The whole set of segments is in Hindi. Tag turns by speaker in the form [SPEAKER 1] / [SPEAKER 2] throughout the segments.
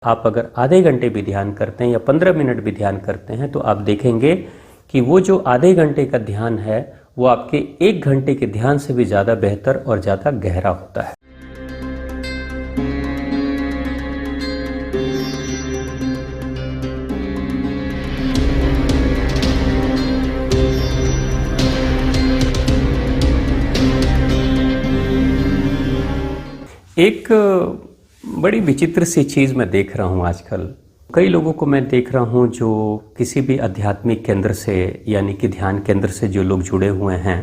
[SPEAKER 1] आप अगर आधे घंटे भी ध्यान करते हैं या 15 मिनट भी ध्यान करते हैं तो आप देखेंगे कि वो जो आधे घंटे का ध्यान है वो आपके 1 घंटे के ध्यान से भी ज़्यादा बेहतर और ज़्यादा गहरा होता है। एक बड़ी विचित्र सी चीज़ मैं देख रहा हूँ आजकल। कई लोगों को मैं देख रहा हूँ जो किसी भी आध्यात्मिक केंद्र से यानी कि ध्यान केंद्र से जो लोग जुड़े हुए हैं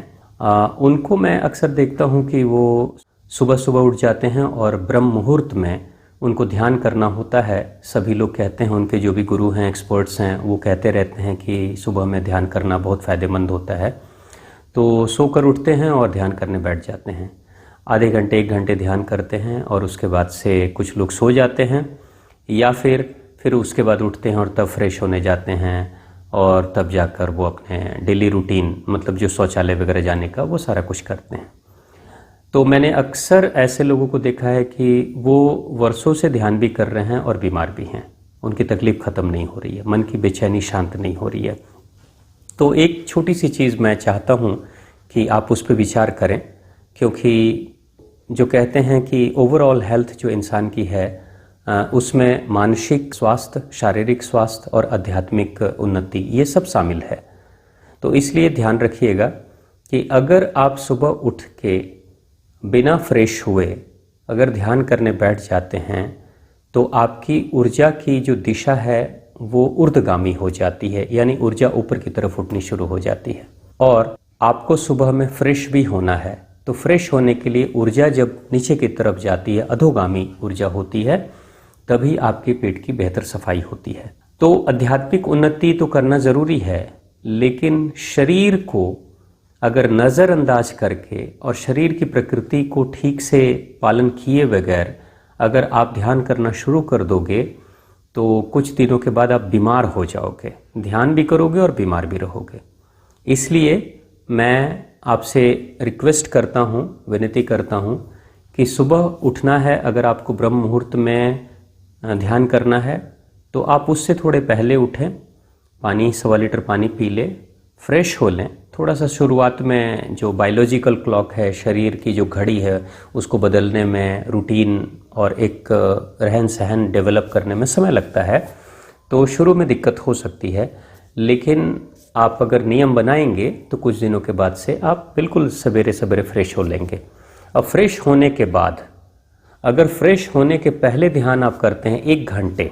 [SPEAKER 1] उनको मैं अक्सर देखता हूँ कि वो सुबह सुबह उठ जाते हैं और ब्रह्म मुहूर्त में उनको ध्यान करना होता है। सभी लोग कहते हैं, उनके जो भी गुरु हैं, एक्सपर्ट्स हैं, वो कहते रहते हैं कि सुबह में ध्यान करना बहुत फ़ायदेमंद होता है। तो सोकर उठते हैं और ध्यान करने बैठ जाते हैं। आधे घंटे 1 घंटे ध्यान करते हैं और उसके बाद से कुछ लोग सो जाते हैं या फिर उसके बाद उठते हैं और तब फ्रेश होने जाते हैं और तब जाकर वो अपने डेली रूटीन मतलब जो शौचालय वगैरह जाने का वो सारा कुछ करते हैं। तो मैंने अक्सर ऐसे लोगों को देखा है कि वो वर्षों से ध्यान भी कर रहे हैं और बीमार भी हैं, उनकी तकलीफ़ ख़त्म नहीं हो रही है, मन की बेचैनी शांत नहीं हो रही है। तो एक छोटी सी चीज़ मैं चाहता हूँ कि आप उस पर विचार करें, क्योंकि जो कहते हैं कि ओवरऑल हेल्थ जो इंसान की है उसमें मानसिक स्वास्थ्य, शारीरिक स्वास्थ्य और आध्यात्मिक उन्नति ये सब शामिल है। तो इसलिए ध्यान रखिएगा कि अगर आप सुबह उठ के बिना फ्रेश हुए अगर ध्यान करने बैठ जाते हैं तो आपकी ऊर्जा की जो दिशा है वो ऊर्ध्वगामी हो जाती है, यानी ऊर्जा ऊपर की तरफ उठनी शुरू हो जाती है। और आपको सुबह में फ्रेश भी होना है, तो फ्रेश होने के लिए ऊर्जा जब नीचे की तरफ जाती है, अधोगामी ऊर्जा होती है, तभी आपके पेट की बेहतर सफाई होती है। तो आध्यात्मिक उन्नति तो करना ज़रूरी है, लेकिन शरीर को अगर नज़रअंदाज करके और शरीर की प्रकृति को ठीक से पालन किए बगैर अगर आप ध्यान करना शुरू कर दोगे तो कुछ दिनों के बाद आप बीमार हो जाओगे। ध्यान भी करोगे और बीमार भी रहोगे। इसलिए मैं आपसे रिक्वेस्ट करता हूँ, विनती करता हूँ कि सुबह उठना है, अगर आपको ब्रह्म मुहूर्त में ध्यान करना है तो आप उससे थोड़े पहले उठें, पानी 1.25 लीटर पानी पी लें, फ्रेश हो लें। थोड़ा सा शुरुआत में जो बायोलॉजिकल क्लॉक है, शरीर की जो घड़ी है, उसको बदलने में, रूटीन और एक रहन सहन डेवलप करने में समय लगता है, तो शुरू में दिक्कत हो सकती है। लेकिन आप अगर नियम बनाएंगे तो कुछ दिनों के बाद से आप बिल्कुल सवेरे सवेरे फ्रेश हो लेंगे। अब फ्रेश होने के बाद, अगर फ्रेश होने के पहले ध्यान आप करते हैं 1 घंटे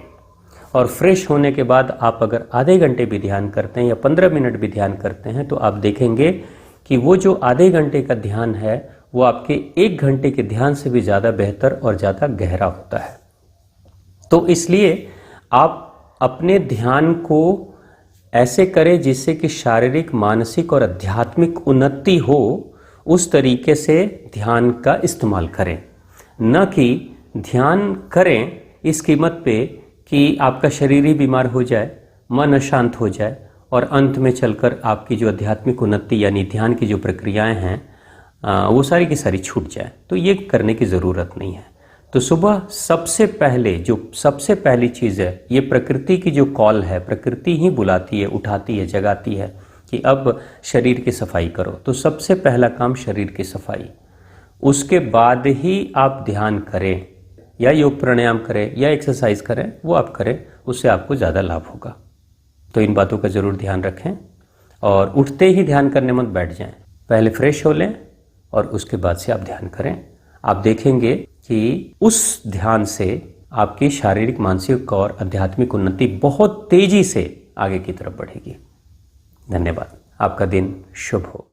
[SPEAKER 1] और फ्रेश होने के बाद आप अगर आधे घंटे भी ध्यान करते हैं या 15 मिनट भी ध्यान करते हैं तो आप देखेंगे कि वो जो आधे घंटे का ध्यान है वो आपके 1 घंटे के ध्यान से भी ज़्यादा बेहतर और ज़्यादा गहरा होता है। तो इसलिए आप अपने ध्यान को ऐसे करें जिससे कि शारीरिक, मानसिक और आध्यात्मिक उन्नति हो, उस तरीके से ध्यान का इस्तेमाल करें। न कि ध्यान करें इस कीमत पे कि आपका शरीर ही बीमार हो जाए, मन अशांत हो जाए और अंत में चलकर आपकी जो आध्यात्मिक उन्नति यानी ध्यान की जो प्रक्रियाएं हैं वो सारी की सारी छूट जाए। तो ये करने की ज़रूरत नहीं है। तो सुबह सबसे पहली चीज़ है, ये प्रकृति की जो कॉल है, प्रकृति ही बुलाती है, उठाती है, जगाती है कि अब शरीर की सफाई करो। तो सबसे पहला काम शरीर की सफाई, उसके बाद ही आप ध्यान करें या योग प्राणायाम करें या एक्सरसाइज करें, वो आप करें, उससे आपको ज़्यादा लाभ होगा। तो इन बातों का ज़रूर ध्यान रखें और उठते ही ध्यान करने मत बैठ जाएं, पहले फ्रेश हो लें और उसके बाद से आप ध्यान करें। आप देखेंगे कि उस ध्यान से आपकी शारीरिक, मानसिक और आध्यात्मिक उन्नति बहुत तेजी से आगे की तरफ बढ़ेगी। धन्यवाद। आपका दिन शुभ हो।